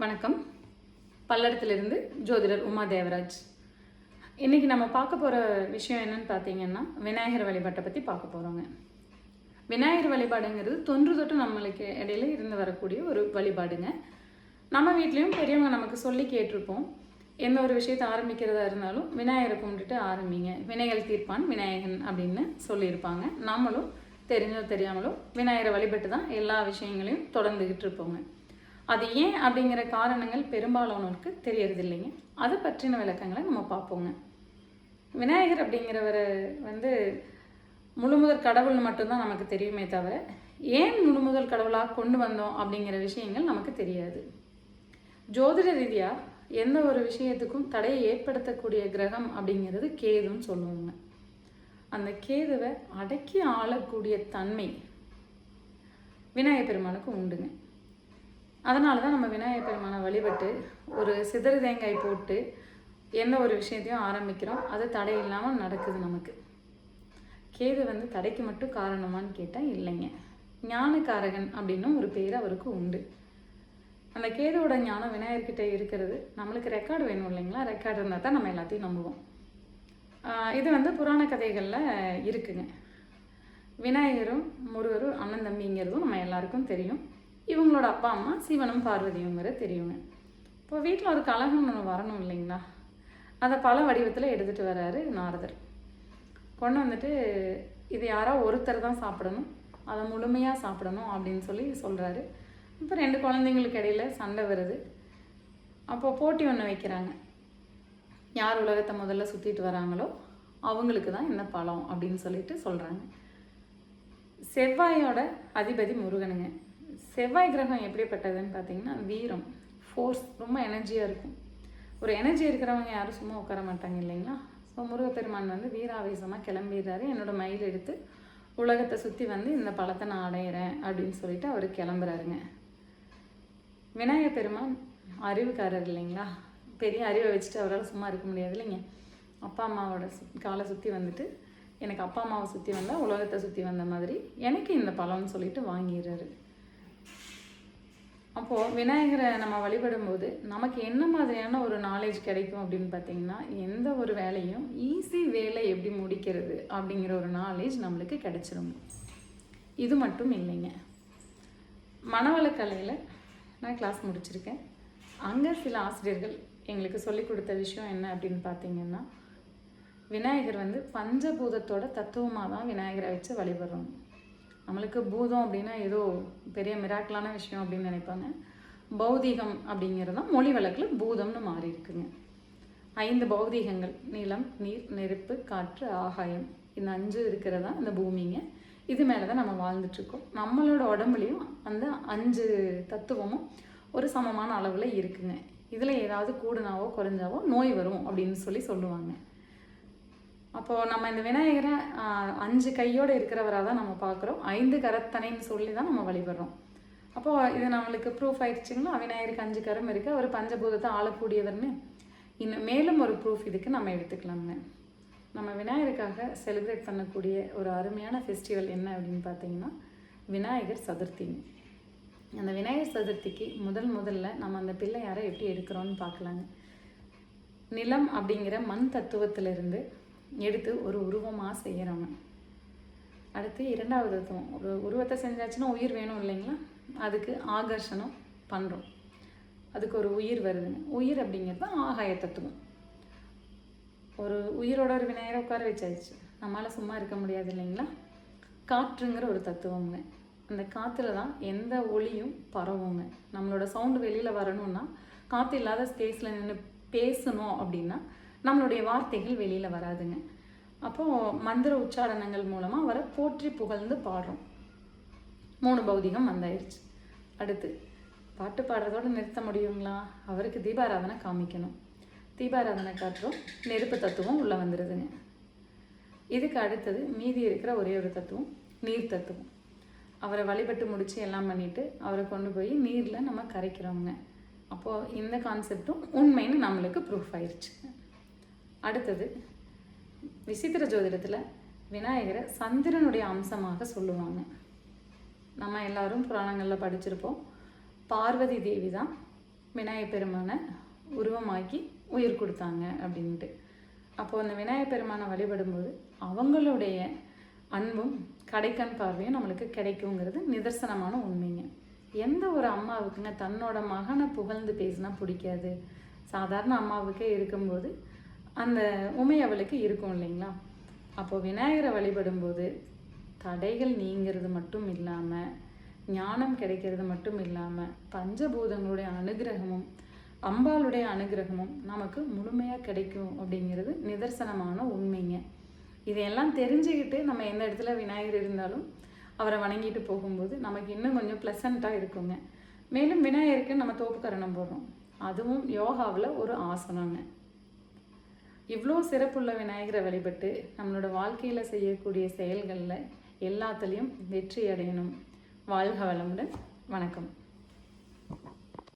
வணக்கம். பல்லடத்திலிருந்து ஜோதிடர் உமா தேவராஜ். இன்றைக்கி நம்ம பார்க்க போகிற விஷயம் என்னன்னு பார்த்தீங்கன்னா, விநாயகர் வழிபாட்டை பற்றி பார்க்க போகிறோங்க. விநாயகர் வழிபாடுங்கிறது தொன்று தொட்டு நம்மளுக்கு இடையில இருந்து வரக்கூடிய ஒரு வழிபாடுங்க. நம்ம வீட்லேயும் பெரியவங்க நமக்கு சொல்லி கேட்டிருப்போம். எந்த ஒரு விஷயத்தை ஆரம்பிக்கிறதா இருந்தாலும் விநாயகரை கும்பிட்டுட்டு ஆரம்பிங்க, வினைகள் தீர்ப்பான் விநாயகன் அப்படின்னு சொல்லியிருப்பாங்க. நம்மளும் தெரிஞ்சோ தெரியாமலோ விநாயகரை வழிபட்டு தான் எல்லா விஷயங்களையும் தொடர்ந்துக்கிட்டு இருப்போங்க. அது ஏன் அப்படிங்கிற காரணங்கள் பெரும்பாலானோருக்கு தெரியறதில்லைங்க. அதை பற்றின விளக்கங்களை நம்ம பார்ப்போங்க. விநாயகர் அப்படிங்கிறவரை முழுமுதல் கடவுள்னு மட்டும்தான் நமக்கு தெரியுமே தவிர, ஏன் முழுமுதல் கடவுளாக கொண்டு வந்தோம் அப்படிங்கிற விஷயங்கள் நமக்கு தெரியாது. ஜோதிட ரீதியாக எந்த ஒரு விஷயத்துக்கும் தடையை ஏற்படுத்தக்கூடிய கிரகம் அப்படிங்கிறது கேதுன்னு சொல்லுவோங்க. அந்த கேதுவை அடக்கி ஆளக்கூடிய தன்மை விநாயகர் பெருமானுக்கு உண்டுங்க. அதனால தான் நம்ம விநாயகர் பெருமானை வழிபட்டு ஒரு சிதறு தேங்காய் போட்டு எந்த ஒரு விஷயத்தையும் ஆரம்பிக்கிறோம். அது தடை இல்லாமல் நடக்குது. நமக்கு கேது தடைக்கு மட்டும் காரணமானு கேட்டால் இல்லைங்க. ஞானக்காரகன் அப்படின்னு ஒரு பேர் அவருக்கு உண்டு. அந்த கேதுவோட ஞானம் விநாயகர்கிட்ட இருக்கிறது. நம்மளுக்கு ரெக்கார்டு வேணும் இல்லைங்களா? ரெக்கார்டு இருந்தால் தான் நம்ம எல்லாத்தையும் நம்புவோம். இது புராண கதைகளில் இருக்குங்க. விநாயகரும் முருகரும் அண்ணன் தம்பிங்கிறதும் நம்ம எல்லாருக்கும் தெரியும். இவங்களோட அப்பா அம்மா சிவனும் பார்வதியுங்கிற தெரியுங்க. இப்போ வீட்டில் ஒரு கலகம் ஒன்று வரணும் இல்லைங்களா? அதை பல வடிவத்தில் எடுத்துகிட்டு வர்றாரு நாரதர். கொண்டு வந்துட்டு இது யாரோ ஒருத்தர் தான் சாப்பிடணும், அதை முழுமையாக சாப்பிடணும் அப்படின்னு சொல்கிறாரு. இப்போ 2 குழந்தைங்களுக்கு இடையில சண்டை வருது. அப்போ போட்டி ஒன்று வைக்கிறாங்க. யார் உலகத்தை முதல்ல சுற்றிட்டு வராங்களோ அவங்களுக்கு தான் இந்த பழம் அப்படின்னு சொல்கிறாங்க. செவ்வாயோட அதிபதி முருகனுங்க. செவ்வாய் கிரகம் எப்படிப்பட்டதுன்னு பார்த்தீங்கன்னா, வீரம், ஃபோர்ஸ், ரொம்ப எனர்ஜியாக இருக்கும். ஒரு எனர்ஜி இருக்கிறவங்க யாரும் சும்மா உட்கார மாட்டாங்க இல்லைங்களா? ஸோ முருகப்பெருமான் வீராவேசமாக கிளம்பிடுறாரு. என்னோட மயில் எடுத்து உலகத்தை சுற்றி இந்த பழத்தை நான் அடையிறேன் அப்படின்னு சொல்லிட்டு அவர் கிளம்புறாருங்க. விநாயகர் பெருமான் அறிவுக்காரர் இல்லைங்களா? பெரிய அறிவை வச்சுட்டு அவரால் சும்மா இருக்க முடியாது இல்லைங்க. அப்பா அம்மாவோட காலை சுற்றி எனக்கு அப்பா அம்மாவை சுற்றி வந்தால் உலகத்தை சுற்றி வந்த மாதிரி எனக்கு இந்த பழம்னு சொல்லிட்டு வாங்கிடுறாரு. அப்போது விநாயகரை நம்ம வழிபடும்போது நமக்கு என்ன மாதிரியான ஒரு நாலேஜ் கிடைக்கும் அப்படின்னு பார்த்தீங்கன்னா, எந்த ஒரு வேலையும் ஈஸி வேலை எப்படி முடிக்கிறது அப்படிங்கிற ஒரு நாலேஜ் நம்மளுக்கு கிடைச்சிடும். இது மட்டும் இல்லைங்க, மனவளக்கலையில் நான் கிளாஸ் முடிச்சிருக்கேன். அங்கே சில ஆசிரியர்கள் எங்களுக்கு சொல்லி கொடுத்த விஷயம் என்ன அப்படின்னு பார்த்தீங்கன்னா, விநாயகர் பஞ்சபூதத்தோட தத்துவமாக தான் விநாயகரை வச்சு வழிபடுறோம். நம்மளுக்கு பூதம் அப்படின்னா ஏதோ பெரிய மிராக்கலான விஷயம் அப்படின்னு நினைப்பாங்க. பௌதீகம் அப்படிங்கிறது தான் மொழி வழக்கில் பூதம்னு மாறி இருக்குங்க. 5 பௌதீகங்கள், நிலம், நீர், நெருப்பு, காற்று, ஆகாயம், இந்த 5 இருக்கிறதா இந்த பூமிங்க. இது மேலே தான் நம்ம வாழ்ந்துட்டுருக்கோம். நம்மளோட உடம்புலையும் அந்த 5 தத்துவமும் ஒரு சமமான அளவில் இருக்குங்க. இதில் ஏதாவது கூடுனாவோ குறைஞ்சாவோ நோய் வரும் அப்படின்னு சொல்லுவாங்க. அப்போது நம்ம இந்த விநாயகரை 5 கையோடு இருக்கிறவராக தான் நம்ம பார்க்குறோம். 5 கரத்தனைன்னு சொல்லி தான் நம்ம வழிபடுறோம். அப்போது இது நம்மளுக்கு ப்ரூஃப் ஆயிடுச்சுங்களா? விநாயகருக்கு 5 கரம் இருக்குது, அவர் பஞ்சபூதத்தை ஆளக்கூடியவர்னு. இன்னும் மேலும் ஒரு ப்ரூஃப் இதுக்கு நம்ம எடுத்துக்கலாங்க. நம்ம விநாயகருக்காக செலிப்ரேட் பண்ணக்கூடிய ஒரு அருமையான ஃபெஸ்டிவல் என்ன அப்படின்னு பார்த்தீங்கன்னா, விநாயகர் சதுர்த்திங்க. அந்த விநாயகர் சதுர்த்திக்கு முதல்ல நம்ம அந்த பிள்ளையாரை எப்படி எடுக்கிறோன்னு பார்க்கலாங்க. நிலம் அப்படிங்கிற மண் தத்துவத்திலிருந்து எடுத்து ஒரு உருவமாக செய்கிறோங்க. அடுத்து 2வது தத்துவம், ஒரு உருவத்தை செஞ்சாச்சுன்னா உயிர் வேணும் இல்லைங்களா? அதுக்கு ஆகர்ஷணம் பண்ணுறோம். அதுக்கு ஒரு உயிர் வருதுங்க. உயிர் அப்படிங்கிறது தான் ஆகாய தத்துவம். ஒரு உயிரோட ஒரு விநாயகரை உட்கார வச்சாச்சு, நம்மளால் சும்மா இருக்க முடியாது இல்லைங்களா? காற்றுங்கிற ஒரு தத்துவங்க. அந்த காற்றுல தான் எந்த ஒளியும் பரவுங்க. நம்மளோட சவுண்டு வெளியில் வரணும்னா, காற்று இல்லாத ஸ்பேஸில் நின்று பேசணும் அப்படின்னா நம்மளுடைய வார்த்தைகள் வெளியில் வராதுங்க. அப்போது மந்திர உச்சாரணங்கள் மூலமாக அவரை போற்றி புகழ்ந்து பாடுறோம். 3 பௌதிகம் வந்தாயிருச்சு. அடுத்து பாட்டு பாடுறதோடு நிறுத்த முடியுங்களா? அவருக்கு தீபாராதனை காமிக்கணும். தீபாராதனை காட்டுறோம், நெருப்பு தத்துவம் உள்ளே வந்துடுதுங்க. இதுக்கு அடுத்தது மீதி இருக்கிற ஒரே ஒரு தத்துவம் நீர் தத்துவம். அவரை வழிபட்டு முடித்து எல்லாம் பண்ணிவிட்டு அவரை கொண்டு போய் நீரில் நம்ம கரைக்கிறோங்க. அப்போது இந்த கான்செப்டும் உண்மைன்னு நம்மளுக்கு ப்ரூஃப் ஆயிடுச்சு. அடுத்தது விசித்திர ஜோதிடத்தில் விநாயகரை சந்திரனுடைய அம்சமாக சொல்லுவாங்க. நம்ம எல்லாரும் புராணங்களில் படிச்சிருப்போம். பார்வதி தேவி தான் விநாயகப் பெருமானை உருவமாக்கி உயிர் கொடுத்தாங்க அப்படின்ட்டு. அப்போது அந்த விநாயகப் பெருமானை வழிபடும்போது அவங்களுடைய அன்பும் கடைக்கண் பார்வையும் நம்மளுக்கு கிடைக்குங்கிறது நிதர்சனமான உண்மைங்க. எந்த ஒரு அம்மாவுக்குங்க தன்னோட மகனை புகழ்ந்து பேசினா பிடிக்காது? சாதாரண அம்மாவுக்கே இருக்கும்போது அந்த உமை அவளுக்கு இருக்கும் இல்லைங்களா? அப்போது விநாயகரை வழிபடும்போது தடைகள் நீங்கிறது மட்டும் இல்லாமல், ஞானம் கிடைக்கிறது மட்டும் இல்லாமல், பஞ்சபூதங்களுடைய அனுகிரகமும் அம்பாளுடைய அனுகிரகமும் நமக்கு முழுமையாக கிடைக்கும் அப்படிங்கிறது நிதர்சனமான உண்மைங்க. இதையெல்லாம் தெரிஞ்சுக்கிட்டு நம்ம எந்த இடத்துல விநாயகர் இருந்தாலும் அவரை வணங்கிட்டு போகும்போது நமக்கு இன்னும் கொஞ்சம் ப்ளசண்ட்டாக இருக்குங்க. மேலும் விநாயகருக்கு நம்ம தோப்புக்கரணம் போடுறோம், அதுவும் யோகாவில் ஒரு ஆசனங்க. இவ்வளோ சிறப்புள்ள விநாயகரை வழிபட்டு நம்மளோட வாழ்க்கையில் செய்யக்கூடிய செயல்களில் எல்லாத்துலேயும் வெற்றி அடையணும். வாழ்க வளமுடன். வணக்கம்.